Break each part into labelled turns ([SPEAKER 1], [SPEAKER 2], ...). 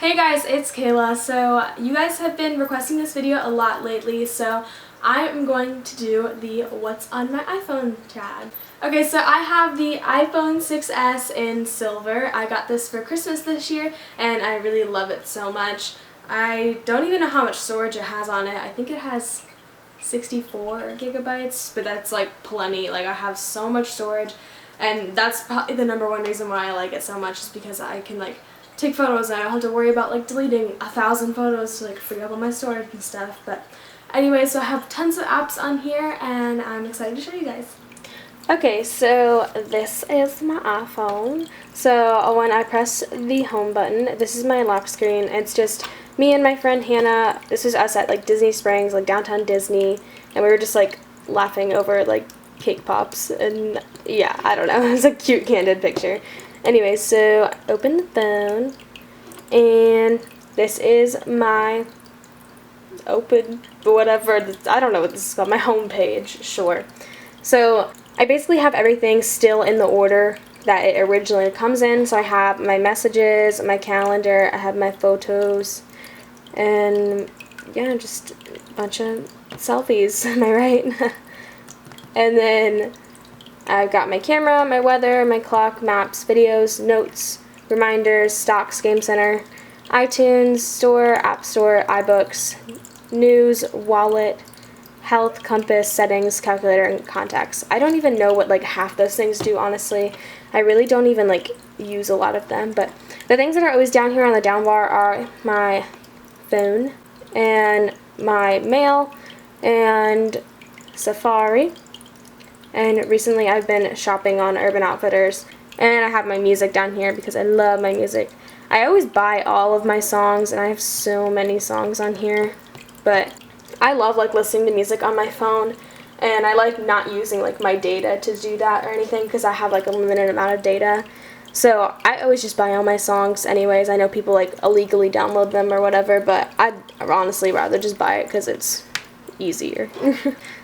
[SPEAKER 1] Hey guys, it's Kayla. So you guys have been requesting this video a lot lately, so I am going to do the what's on my iPhone tag. Okay, so I have the iPhone 6s in silver. I got this for Christmas this year and I really love it so much. I don't even know how much storage it has on it. I think it has 64 gigabytes, but that's like plenty. Like, I have so much storage, and that's probably the number one reason why I like it so much, is because I can like take photos and I don't have to worry about like deleting 1,000 photos to like free up all my storage and stuff. But anyway, so I have tons of apps on here and I'm excited to show you guys. Okay, so this is my iPhone. So when I press the home button, this is my lock screen. It's just me and my friend Hannah. This was us at like Disney Springs, like downtown Disney, and we were just like laughing over like cake pops, and yeah, I don't know, it was a cute candid picture. Anyway, so open the phone, and this is my whatever, I don't know what this is called, my home page, sure. So I basically have everything still in the order that it originally comes in. So I have my messages, my calendar, I have my photos, and yeah, just a bunch of selfies, am I right? And then I've got my camera, my weather, my clock, maps, videos, notes, reminders, stocks, game center, iTunes Store, App Store, iBooks, news, wallet, health, compass, settings, calculator, and contacts. I don't even know what like half those things do, honestly. I really don't even like use a lot of them, but the things that are always down here on the down bar are my phone and my mail and Safari. And recently I've been shopping on Urban Outfitters, and I have my music down here because I love my music. I always buy all of my songs, and I have so many songs on here, but I love like listening to music on my phone, and I like not using like my data to do that or anything because I have like a limited amount of data. So I always just buy all my songs anyways. I know people like illegally download them or whatever, but I'd honestly rather just buy it because it's easier.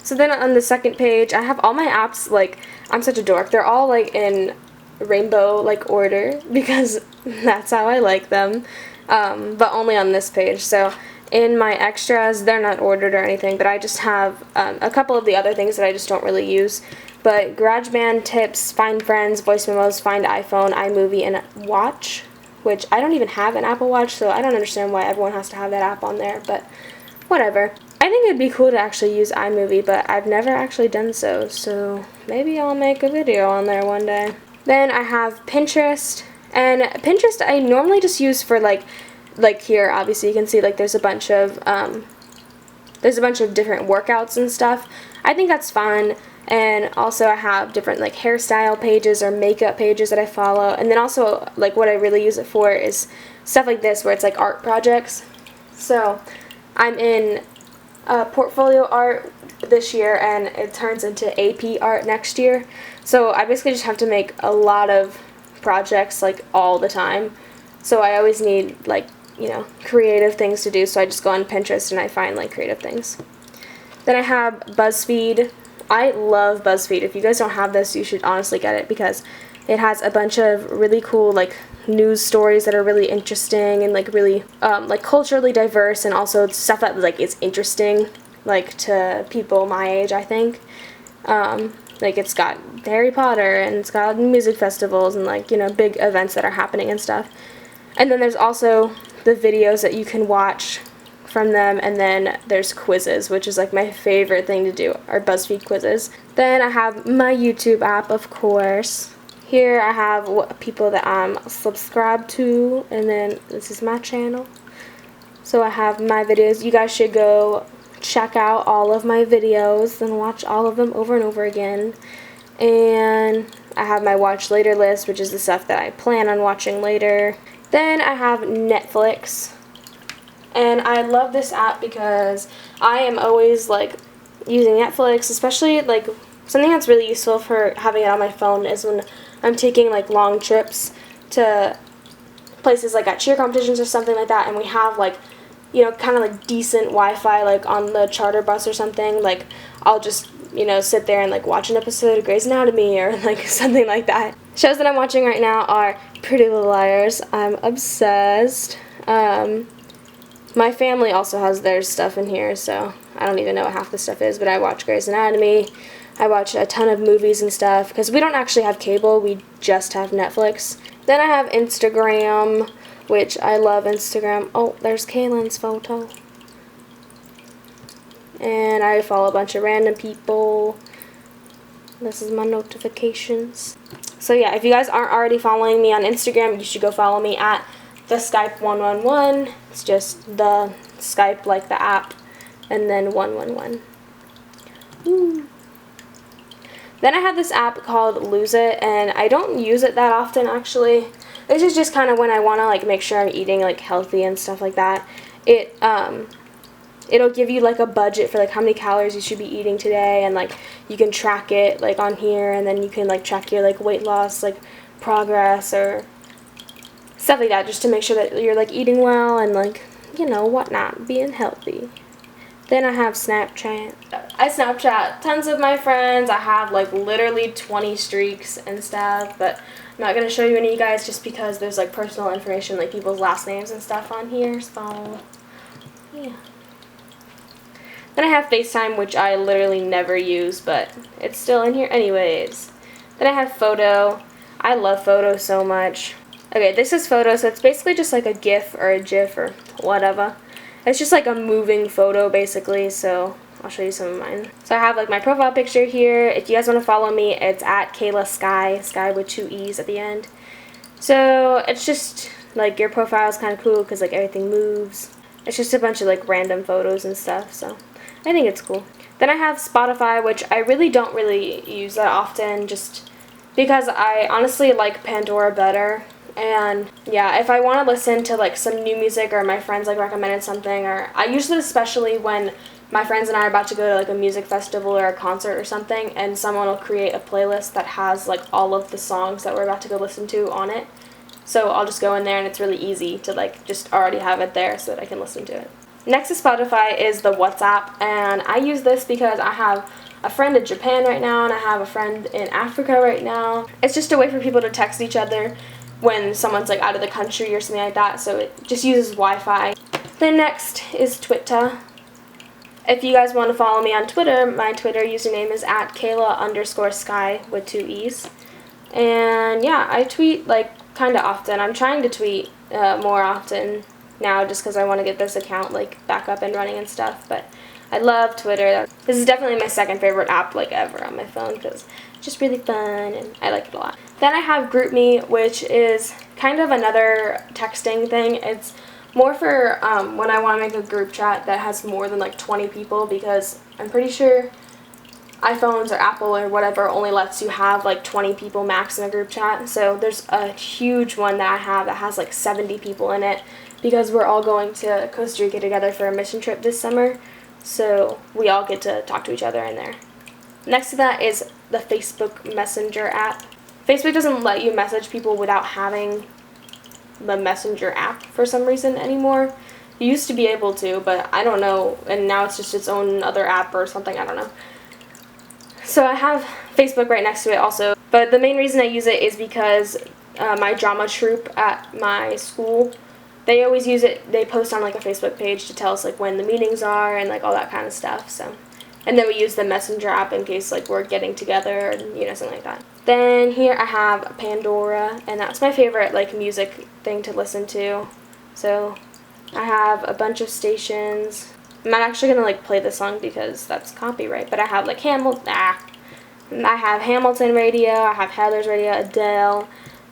[SPEAKER 1] So then on the second page, I have all my apps. Like, I'm such a dork. They're all like in rainbow like order because that's how I like them, but only on this page. So in my extras, they're not ordered or anything, but I just have a couple of the other things that I just don't really use. But GarageBand, tips, find friends, voice memos, find iPhone, iMovie, and watch, which I don't even have an Apple Watch, so I don't understand why everyone has to have that app on there, but whatever. I think it'd be cool to actually use iMovie, but I've never actually done so maybe I'll make a video on there one day. Then I have Pinterest, and Pinterest I normally just use for like here, obviously you can see like there's a bunch of different workouts and stuff. I think that's fun. And also I have different like hairstyle pages or makeup pages that I follow. And then also like what I really use it for is stuff like this, where it's like art projects. So I'm in portfolio art this year, and it turns into AP art next year. So I basically just have to make a lot of projects like all the time. So I always need like, you know, creative things to do. So I just go on Pinterest and I find like creative things. Then I have BuzzFeed. I love BuzzFeed. If you guys don't have this, you should honestly get it because it has a bunch of really cool like news stories that are really interesting and like really like culturally diverse, and also stuff that like is interesting like to people my age, I think. Like it's got Harry Potter, and it's got music festivals and like, you know, big events that are happening and stuff. And then there's also the videos that you can watch from them, and then there's quizzes, which is like my favorite thing to do, are BuzzFeed quizzes. Then I have my YouTube app, of course. Here I have what people that I'm subscribed to, and then this is my channel. So I have my videos. You guys should go check out all of my videos and watch all of them over and over again. And I have my watch later list, which is the stuff that I plan on watching later. Then I have Netflix. And I love this app because I am always like using Netflix, especially like something that's really useful for having it on my phone is when I'm taking like long trips to places like at cheer competitions or something like that, and we have like, you know, kind of like decent Wi-Fi like on the charter bus or something. Like I'll just, you know, sit there and like watch an episode of Grey's Anatomy or like something like that. Shows that I'm watching right now are Pretty Little Liars. I'm obsessed. My family also has their stuff in here, so I don't even know what half the stuff is, but I watch Grey's Anatomy. I watch a ton of movies and stuff, because we don't actually have cable, we just have Netflix. Then I have Instagram, which I love Instagram. Oh, there's Kaylin's photo. And I follow a bunch of random people. This is my notifications. So yeah, if you guys aren't already following me on Instagram, you should go follow me at the Skype111. It's just the Skype, like the app, and then 111. Woo. Then I have this app called Lose It, and I don't use it that often actually. This is just kind of when I want to like make sure I'm eating like healthy and stuff like that. It'll give you like a budget for like how many calories you should be eating today, and like you can track it like on here, and then you can like track your like weight loss like progress or stuff like that, just to make sure that you're like eating well and like, you know, whatnot, being healthy. Then I have Snapchat. I Snapchat tons of my friends. I have like literally 20 streaks and stuff, but I'm not gonna show you any of you guys just because there's like personal information, like people's last names and stuff on here, so yeah. Then I have FaceTime, which I literally never use, but it's still in here anyways. Then I have Photo. I love Photo so much. Okay, this is Photo, so it's basically just like a GIF or a GIF or whatever. It's just like a moving photo basically, so I'll show you some of mine. So I have like my profile picture here. If you guys want to follow me, it's at Kayla Skyee, Sky with 2 E's at the end. So it's just like your profile is kind of cool because like everything moves. It's just a bunch of like random photos and stuff, so I think it's cool. Then I have Spotify, which I really don't use that often, just because I honestly like Pandora better. And yeah, if I want to listen to like some new music, or my friends like recommended something, or I use it especially when my friends and I are about to go to like a music festival or a concert or something, and someone will create a playlist that has like all of the songs that we're about to go listen to on it. So I'll just go in there, and it's really easy to like just already have it there so that I can listen to it. Next to Spotify is the WhatsApp, and I use this because I have a friend in Japan right now, and I have a friend in Africa right now. It's just a way for people to text each other when someone's like out of the country or something like that, so it just uses Wi-Fi. Then next is Twitter. If you guys want to follow me on Twitter, my Twitter username is at Kayla_Skyee with 2 E's. And yeah, I tweet like kind of often. I'm trying to tweet more often now just because I want to get this account like back up and running and stuff, but I love Twitter. This is definitely my second favorite app like ever on my phone because it's just really fun and I like it a lot. Then I have Grimmie, which is kind of another texting thing. It's more for when I want to make a group chat that has more than like 20 people, because I'm pretty sure iPhones or Apple or whatever only lets you have like 20 people max in a group chat. So there's a huge one that I have that has like 70 people in it, because we're all going to Costa Rica together for a mission trip this summer. So we all get to talk to each other in there. Next to that is the Facebook Messenger app. Facebook doesn't let you message people without having the Messenger app for some reason anymore. You used to be able to, but I don't know, and now it's just its own other app or something, I don't know. So I have Facebook right next to it also, but the main reason I use it is because my drama troupe at my school, they always use it. They post on like a Facebook page to tell us like when the meetings are and like all that kind of stuff. So, and then we use the Messenger app in case like we're getting together and you know, something like that. Then here I have Pandora, and that's my favorite like music thing to listen to. So I have a bunch of stations. I'm not actually gonna like play the song because that's copyright, but I have like I have Hamilton Radio, I have Heather's Radio, Adele.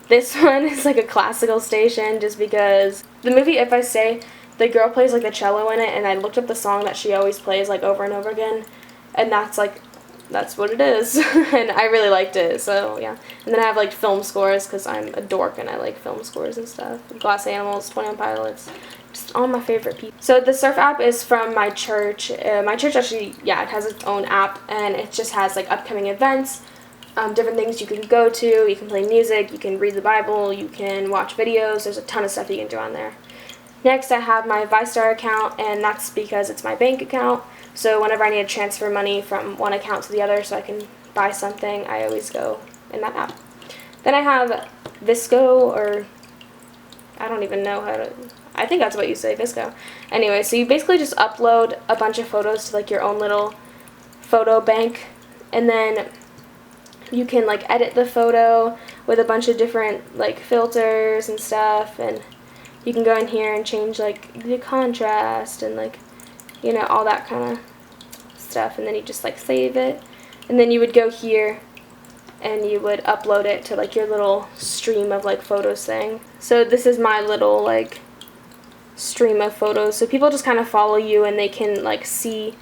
[SPEAKER 1] This one is like a classical station just because the movie If I Stay, the girl plays like the cello in it, and I looked up the song that she always plays like over and over again, and that's what it is. And I really liked it, so yeah. And then I have like film scores because I'm a dork and I like film scores and stuff. Glass Animals, 21 Pilots, just all my favorite people. So the surf app is from my church. My church actually, yeah, it has its own app, and it just has like upcoming events, different things you can go to. You can play music, you can read the Bible, you can watch videos. There's a ton of stuff you can do on there. Next, I have my ViStar account, and that's because it's my bank account. So whenever I need to transfer money from one account to the other so I can buy something, I always go in that app. Then I have Visco, or I don't even know how to, I think that's what you say, VSCO. Anyway, so you basically just upload a bunch of photos to like your own little photo bank, and then you can like edit the photo with a bunch of different like filters and stuff, and you can go in here and change like the contrast and like, you know, all that kind of stuff, and then you just like save it, and then you would go here and you would upload it to like your little stream of like photos thing. So this is my little like stream of photos, so people just kind of follow you and they can like see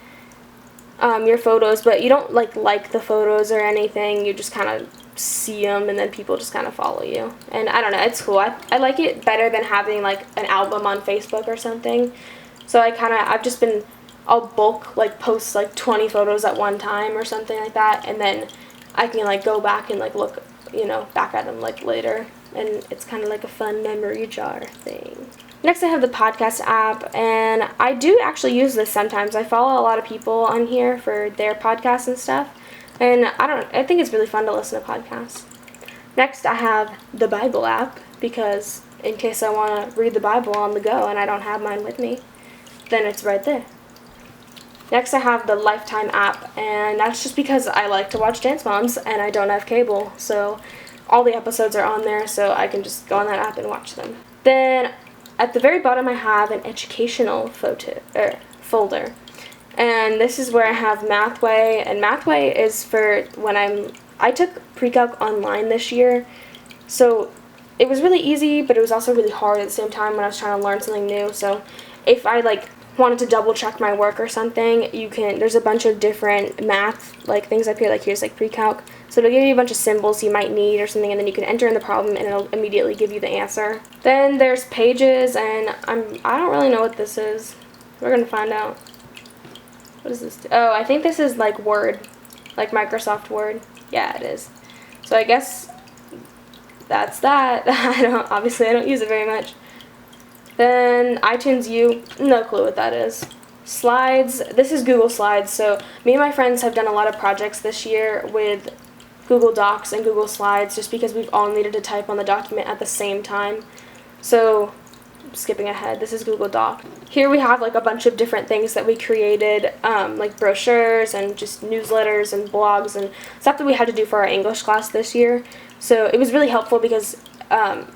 [SPEAKER 1] your photos, but you don't like the photos or anything, you just kind of see them, and then people just kind of follow you. And I don't know, it's cool. I like it better than having like an album on Facebook or something. So I've just been, I'll bulk like post like 20 photos at one time or something like that, and then I can like go back and like look, you know, back at them like later, and it's kind of like a fun memory jar thing. Next, I have the podcast app, and I do actually use this sometimes. I follow a lot of people on here for their podcasts and stuff, and I think it's really fun to listen to podcasts. Next, I have the Bible app, because in case I want to read the Bible on the go and I don't have mine with me, then it's right there. Next, I have the Lifetime app, and that's just because I like to watch Dance Moms and I don't have cable, so all the episodes are on there, so I can just go on that app and watch them. Then at the very bottom, I have an educational folder, and this is where I have Mathway, and Mathway is for when I took pre-calc online this year, so it was really easy, but it was also really hard at the same time when I was trying to learn something new. So if I like wanted to double check my work or something, there's a bunch of different math like things up here, like here's like pre-calc, so it'll give you a bunch of symbols you might need or something, and then you can enter in the problem and it'll immediately give you the answer. Then there's Pages, and I don't really know what this is. We're gonna find out. What does this do? Oh, I think this is like Word, like Microsoft Word. Yeah, it is. So I guess that's that. Obviously I don't use it very much. Then iTunes U, no clue what that is. Slides, this is Google Slides. So me and my friends have done a lot of projects this year with Google Docs and Google Slides, just because we've all needed to type on the document at the same time. So skipping ahead, this is Google Doc. Here we have like a bunch of different things that we created, like brochures and just newsletters and blogs and stuff that we had to do for our English class this year. So it was really helpful because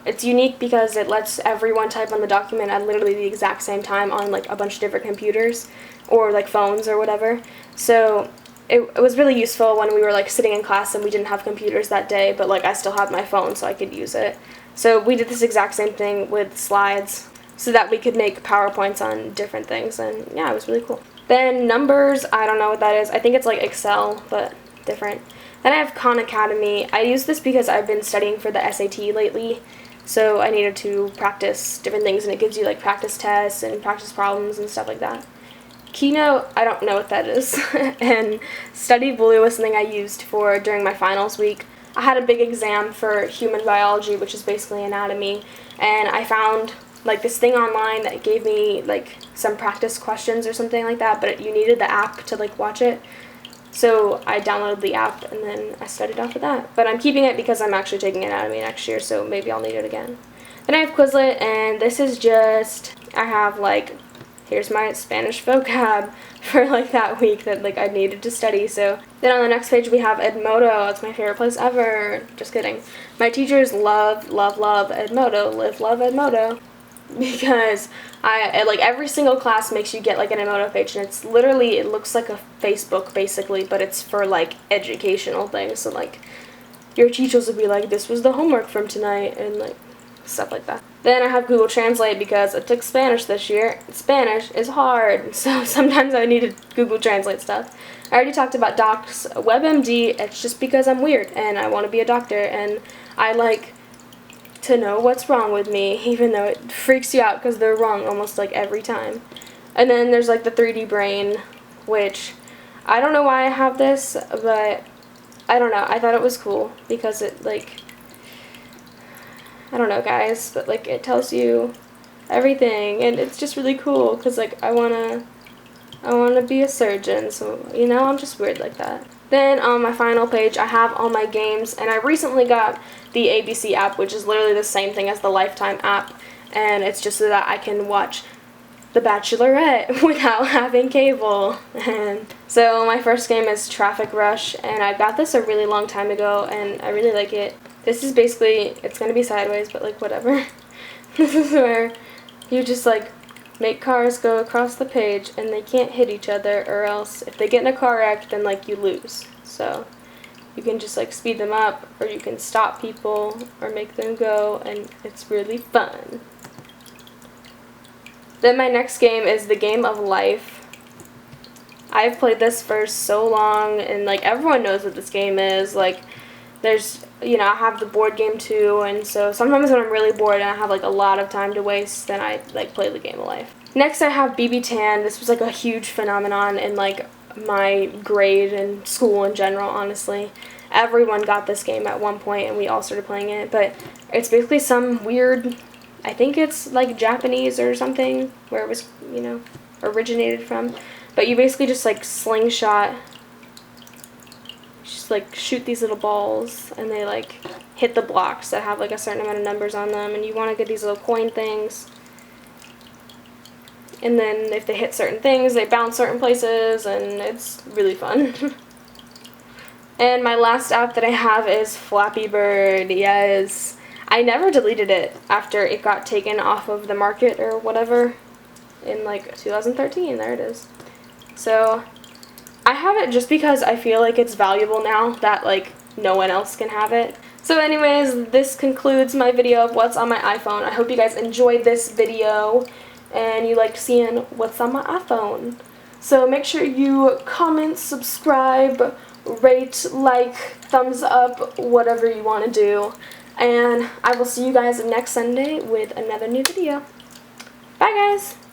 [SPEAKER 1] it's unique because it lets everyone type on the document at literally the exact same time on like a bunch of different computers or like phones or whatever. So it was really useful when we were like sitting in class and we didn't have computers that day, but like I still had my phone so I could use it. So we did this exact same thing with slides so that we could make PowerPoints on different things, and yeah, it was really cool. Then numbers, I don't know what that is. I think it's like Excel, but different. Then I have Khan Academy. I use this because I've been studying for the SAT lately, so I needed to practice different things, and it gives you like practice tests and practice problems and stuff like that. Keynote, I don't know what that is. And Study Blue was something I used for during my finals week. I had a big exam for human biology, which is basically anatomy, and I found like this thing online that gave me like some practice questions or something like that, but you needed the app to like watch it. So I downloaded the app and then I studied off of that. But I'm keeping it because I'm actually taking anatomy next year, so maybe I'll need it again. Then I have Quizlet, and this is just, I have like, here's my Spanish vocab for like that week that like I needed to study. So then on the next page we have Edmodo. It's my favorite place ever. Just kidding. My teachers love Edmodo. Live, love Edmodo. Because I like every single class makes you get like an Edmodo page, and it's literally, it looks like a Facebook basically, but it's for like educational things. So like your teachers will be like, this was the homework from tonight, and like stuff like that. Then I have Google Translate because I took Spanish this year. Spanish is hard, so sometimes I need to Google Translate stuff. I already talked about docs. WebMD, it's just because I'm weird and I want to be a doctor, and I like to know what's wrong with me, even though it freaks you out because they're wrong almost like every time. And then there's like the 3D Brain, which I don't know why I have this, but I don't know, I thought it was cool because it like, I don't know guys, but like it tells you everything, and it's just really cool because like I wanna be a surgeon, so you know, I'm just weird like that. Then on my final page I have all my games, and I recently got the ABC app, which is literally the same thing as the Lifetime app, and it's just so that I can watch The Bachelorette without having cable. And so my first game is Traffic Rush, and I got this a really long time ago, and I really like it. This is basically, it's gonna be sideways, but like whatever. This is where you just like make cars go across the page and they can't hit each other, or else if they get in a car wreck, then like you lose. So you can just like speed them up, or you can stop people or make them go, and it's really fun. Then my next game is The Game of Life. I've played this for so long, and like everyone knows what this game is. Like there's, you know, I have the board game too, and so sometimes when I'm really bored and I have like a lot of time to waste, then I like play The Game of Life. Next I have BB Tan. This was like a huge phenomenon in like my grade and school in general, honestly. Everyone got this game at one point and we all started playing it, but it's basically some weird, I think it's like Japanese or something, where it was, you know, originated from. But you basically just like slingshot, just like shoot these little balls, and they like hit the blocks that have like a certain amount of numbers on them, and you want to get these little coin things. And then if they hit certain things, they bounce certain places, and it's really fun. And my last app that I have is Flappy Bird. Yes. I never deleted it after it got taken off of the market or whatever in like 2013. There it is. So I have it just because I feel like it's valuable now that like no one else can have it. So anyways, this concludes my video of what's on my iPhone. I hope you guys enjoyed this video and you liked seeing what's on my iPhone. So make sure you comment, subscribe, rate, like, thumbs up, whatever you want to do. And I will see you guys next Sunday with another new video. Bye guys!